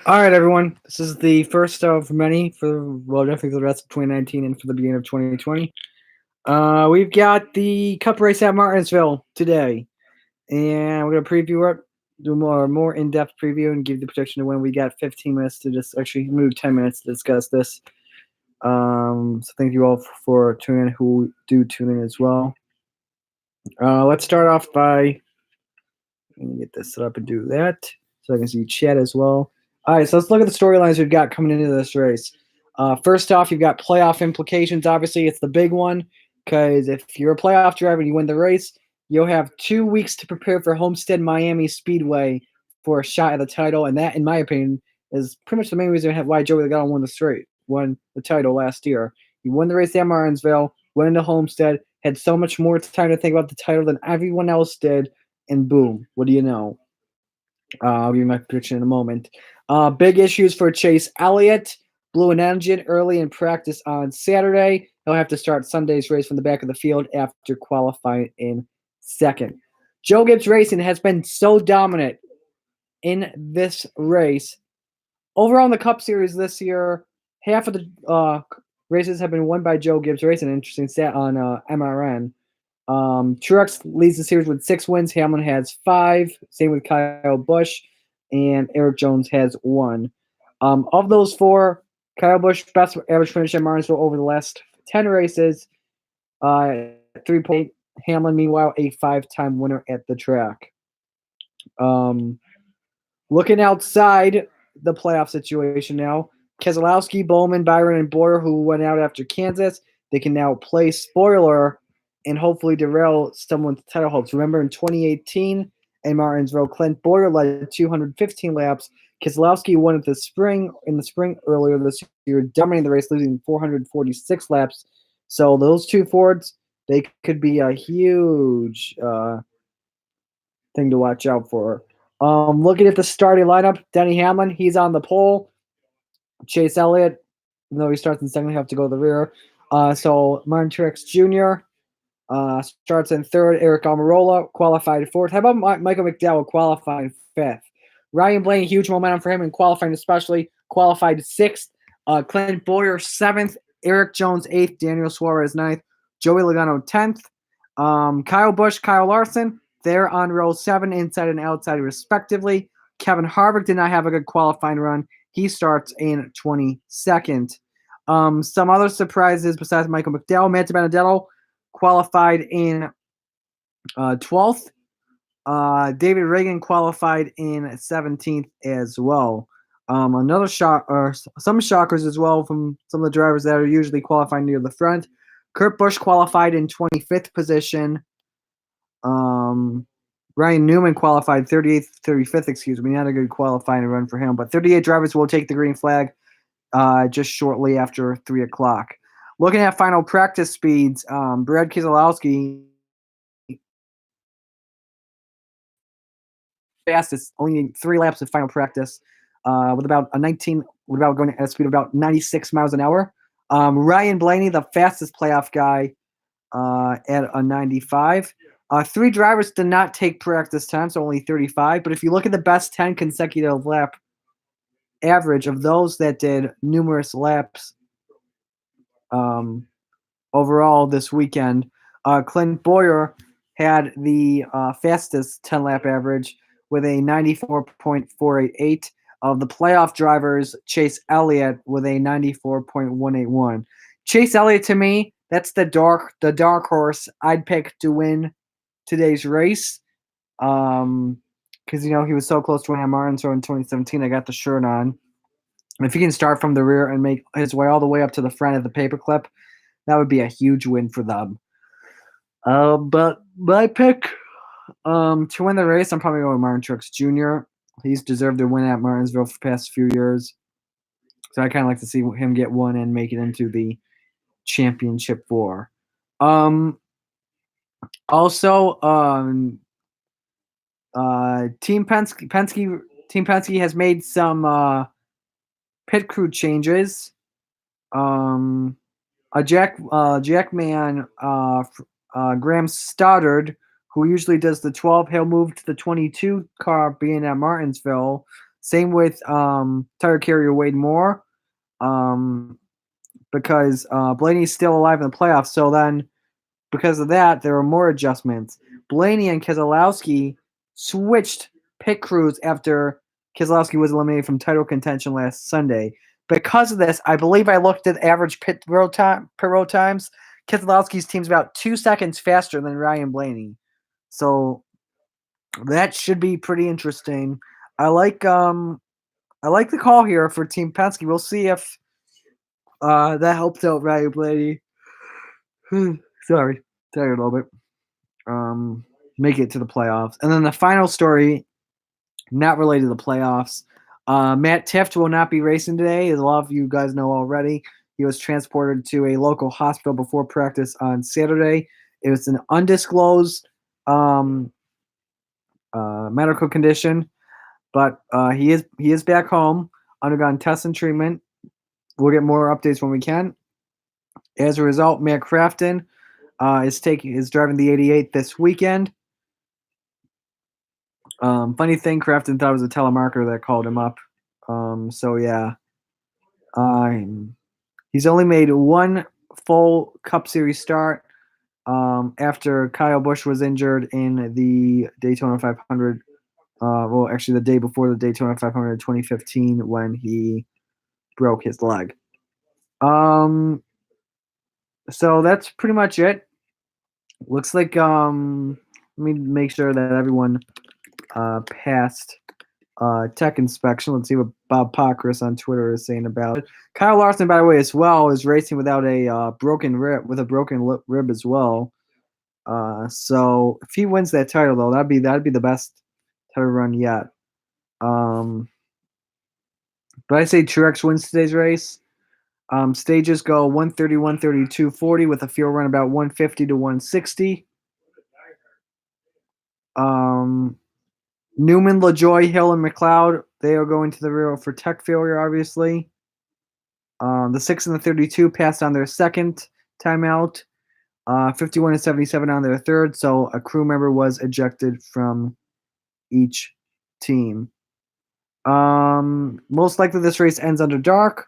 All right, everyone. This is the first of many definitely for the rest of 2019 and for the beginning of 2020. We've got the Cup race at Martinsville today, and we're gonna preview it, do more in depth preview, and give the prediction to win. We got 15 minutes to just actually move 10 minutes to discuss this. So thank you all for tuning in. Who do tune in as well. Let's start off by let me get this set up and do that so I can see chat as well. All right, so let's look at the storylines we've got coming into this race. First off, you've got playoff implications. Obviously, it's the big one because if you're a playoff driver and you win the race, you'll have 2 weeks to prepare for Homestead Miami Speedway for a shot at the title. And that, in my opinion, is pretty much the main reason why Joey Logano won the title last year. He won the race at Martinsville, went into Homestead, had so much more time to think about the title than everyone else did, and boom, what do you know? I'll give you my prediction in a moment. Big issues for Chase Elliott. Blew an engine early in practice on Saturday. He'll have to start Sunday's race from the back of the field after qualifying in second. Joe Gibbs Racing has been so dominant in this race. Overall in the Cup Series this year, half of the races have been won by Joe Gibbs Racing. Interesting stat on MRN. Truex leads the series with 6 wins. Hamlin has 5. Same with Kyle Busch, and Eric Jones has 1. Of those 4, Kyle Busch best average finish at Martinsville over the last 10 races, 3.8. Hamlin, meanwhile, a 5-time winner at the track. Looking outside the playoff situation now, Keselowski, Bowman, Byron, and Boyer, who went out after Kansas, they can now play spoiler and hopefully derail someone's title hopes. Remember in 2018 in Martinsville, Clint Boyer led 215 laps. Keselowski won in the spring earlier this year, dominating the race, losing 446 laps. So those two Fords, they could be a huge thing to watch out for. Looking at the starting lineup, Denny Hamlin, he's on the pole. Chase Elliott, even though he starts in second, he'll have to go to the rear. So Martin Truex Jr. Starts in third. Eric Almirola qualified fourth. How about Michael McDowell qualifying fifth? Ryan Blaney, huge momentum for him in qualifying, especially qualified sixth. Clint Boyer seventh. Eric Jones eighth. Daniel Suarez ninth. Joey Logano 10th. Kyle Busch, Kyle Larson, they're on row 7, inside and outside, respectively. Kevin Harvick did not have a good qualifying run. He starts in 22nd. Some other surprises besides Michael McDowell, Matt Benedetto qualified in 12th. David Reagan qualified in 17th as well. Another shock, or some shockers as well from some of the drivers that are usually qualifying near the front. Kurt Busch qualified in 25th position. Ryan Newman qualified 35th, excuse me. Not a good qualifying run for him, but 38 drivers will take the green flag just shortly after 3 o'clock. Looking at final practice speeds, Brad Keselowski fastest, only 3 laps of final practice, with about going at a speed of about 96 miles an hour. Ryan Blaney, the fastest playoff guy, at a 95. 3 drivers did not take practice time, so only 35. But if you look at the best 10 consecutive lap average of those that did numerous laps overall this weekend, Clint Boyer had the fastest 10-lap average with a 94.488. Of the playoff drivers, Chase Elliott with a 94.181. Chase Elliott, to me, that's the dark horse I'd pick to win today's race. Because he was so close to winning at Martinsville in 2017. I got the shirt on. If he can start from the rear and make his way all the way up to the front of the paperclip, that would be a huge win for them. But my pick to win the race, I'm probably going with Martin Truex Jr. He's deserved to win at Martinsville for the past few years. So I kind of like to see him get one and make it into the championship war. Also, Team Penske has made some pit crew changes. Jackman, Graham Stoddard, who usually does the 12, he'll move to the 22 car being at Martinsville. Same with tire carrier Wade Moore, because Blaney's still alive in the playoffs. So then, because of that, there were more adjustments. Blaney and Keselowski switched pit crews after Keselowski was eliminated from title contention last Sunday. Because of this, I believe I looked at average pit road times. Keselowski's team's about 2 seconds faster than Ryan Blaney. So that should be pretty interesting. I like the call here for Team Penske. We'll see if that helped out Ryan Blaney. Sorry, tired a little bit. Make it to the playoffs. And then the final story, not related to the playoffs. Matt Tifft will not be racing today, as a lot of you guys know already. He was transported to a local hospital before practice on Saturday. It was an undisclosed medical condition, but he is back home, undergone tests and treatment. We'll get more updates when we can. As a result, Matt Crafton is driving the 88 this weekend. Funny thing, Crafton thought it was a telemarketer that called him up. So yeah, he's only made one full Cup Series start after Kyle Busch was injured in the Daytona 500. Well, actually, the day before the Daytona 500 in 2015 when he broke his leg. So that's pretty much it. Looks like let me make sure that everyone passed tech inspection. Let's see what Bob Pockris on Twitter is saying about it. Kyle Larson, by the way, as well, is racing without a broken rib, with a broken rib as well. So if he wins that title, though, that'd be the best title run yet. But I say Truex wins today's race. Stages go 130, 132, 40 with a field run about 150 to 160. Newman, LaJoie, Hill, and McLeod, they are going to the rear for tech failure, obviously. The 6 and the 32 passed on their second timeout. 51 and 77 on their third, so a crew member was ejected from each team. Most likely this race ends under dark.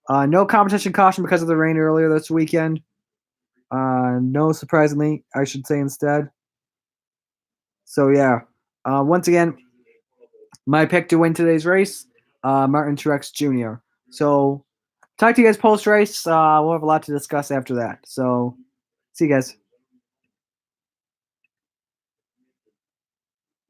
No competition caution because of the rain earlier this weekend. No, surprisingly, I should say instead. So yeah, once again, my pick to win today's race, Martin Truex Jr. So talk to you guys post race. We'll have a lot to discuss after that. So see you guys.